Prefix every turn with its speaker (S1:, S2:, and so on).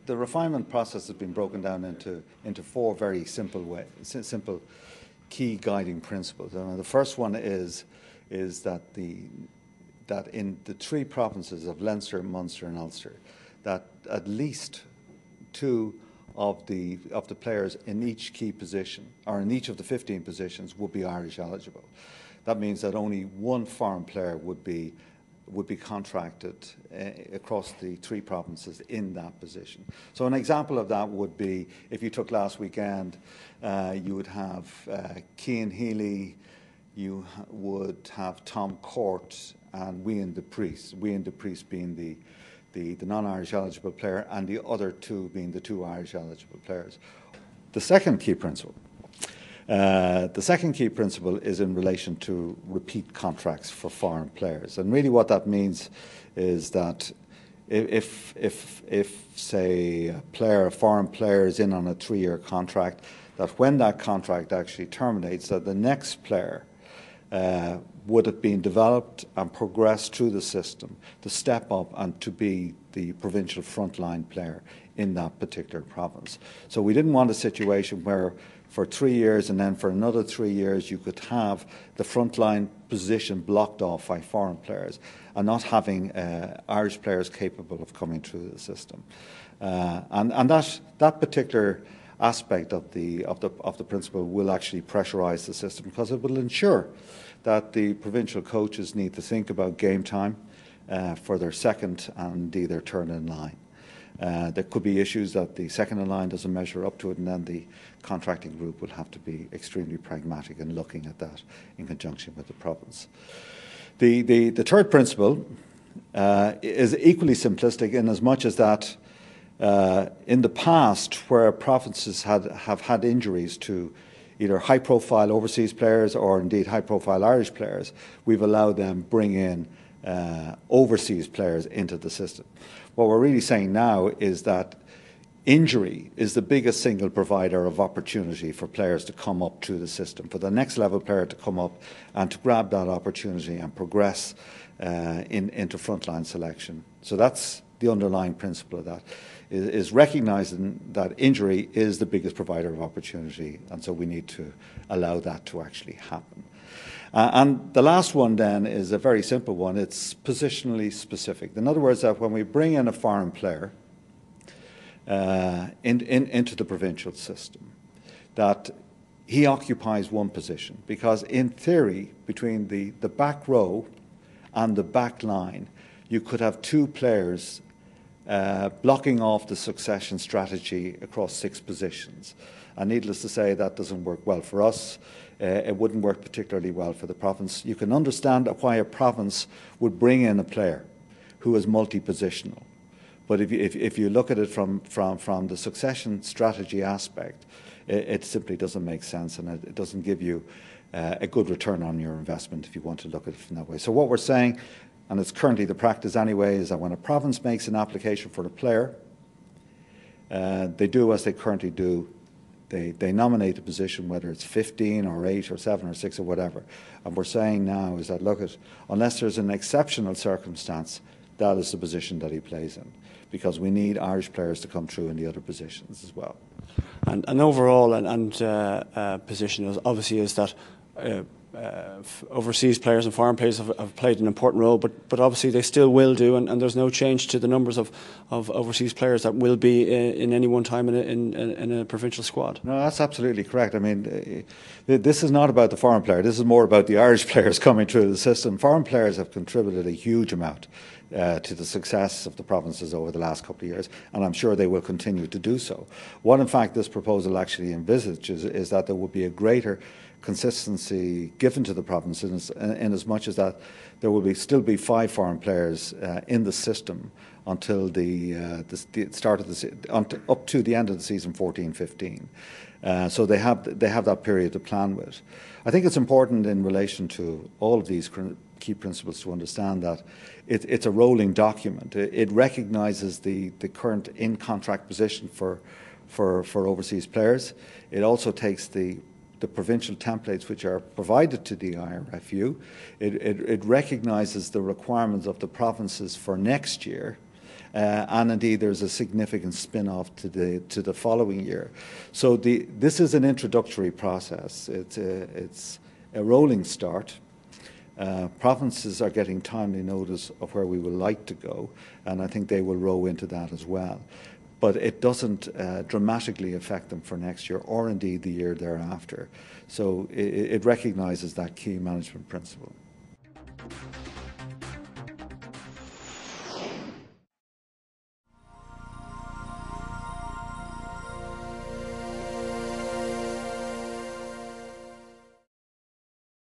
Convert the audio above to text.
S1: the refinement process has been broken down into four very simple key guiding principles. And the first one is that in the three provinces of Leinster, Munster and Ulster, that at least two of the players in each key position, or in each of the 15 positions, would be Irish eligible. That means that only one foreign player would be contracted across the three provinces in that position. So an example of that would be, if you took last weekend, you would have Cian Healy, you would have Tom Court and Wian de Priest being the non-Irish eligible player, and the other two being the two Irish eligible players. The second key principle is in relation to repeat contracts for foreign players. And really what that means is that if say, a foreign player is in on a 3-year contract, that when that contract actually terminates, that the next player would have been developed and progressed through the system to step up and to be the provincial frontline player in that particular province. So we didn't want a situation where for 3 years and then for another 3 years you could have the frontline position blocked off by foreign players and not having Irish players capable of coming through the system. And that particular aspect of the principle will actually pressurise the system, because it will ensure that the provincial coaches need to think about game time for their second and indeed their third in line. There could be issues that the second in line doesn't measure up to it, and then the contracting group will have to be extremely pragmatic in looking at that in conjunction with the province. The third principle is equally simplistic, in as much as that in the past, where provinces have had injuries to either high-profile overseas players or indeed high-profile Irish players, we've allowed them bring in overseas players into the system. What we're really saying now is that injury is the biggest single provider of opportunity for players to come up through the system, for the next level player to come up and to grab that opportunity and progress into frontline selection. So that's the underlying principle of that, is recognising that injury is the biggest provider of opportunity, and so we need to allow that to actually happen. And the last one then is a very simple one. It's positionally specific. In other words, that when we bring in a foreign player into the provincial system, that he occupies one position, because in theory, between the back row and the back line, you could have two players blocking off the succession strategy across 6 positions. And needless to say, that doesn't work well for us. It wouldn't work particularly well for the province. You can understand why a province would bring in a player who is multi-positional. But if you look at it from the succession strategy aspect, it simply doesn't make sense, and it doesn't give you a good return on your investment if you want to look at it from that way. So what we're saying, and it's currently the practice anyway, is that when a province makes an application for a player, they do as they currently do. They nominate a position, whether it's 15 or 8 or 7 or 6 or whatever. And we're saying now is that, look, unless there's an exceptional circumstance, that is the position that he plays in, because we need Irish players to come through in the other positions as well.
S2: And overall position is obviously is that overseas players and foreign players have played an important role, but obviously they still will do, and there's no change to the numbers of overseas players that will be in any one time in a provincial squad.
S1: No, that's absolutely correct. I mean, this is not about the foreign player. This is more about the Irish players coming through the system. Foreign players have contributed a huge amount to the success of the provinces over the last couple of years, and I'm sure they will continue to do so. What, in fact, this proposal actually envisages is that there will be a greater consistency given to the provinces in as much as that there will still be 5 foreign players in the system until the start of up to the end of the season 14-15. So they have that period to plan with. I think it's important in relation to all of these key principles to understand that it's a rolling document. It recognises the current in-contract position for overseas players. It also takes the provincial templates which are provided to the IRFU. It recognises the requirements of the provinces for next year, and indeed there's a significant spin-off to the following year. So this is an introductory process. It's a rolling start. Provinces are getting timely notice of where we would like to go, and I think they will row into that as well. But it doesn't dramatically affect them for next year or indeed the year thereafter. So it recognises that key management principle.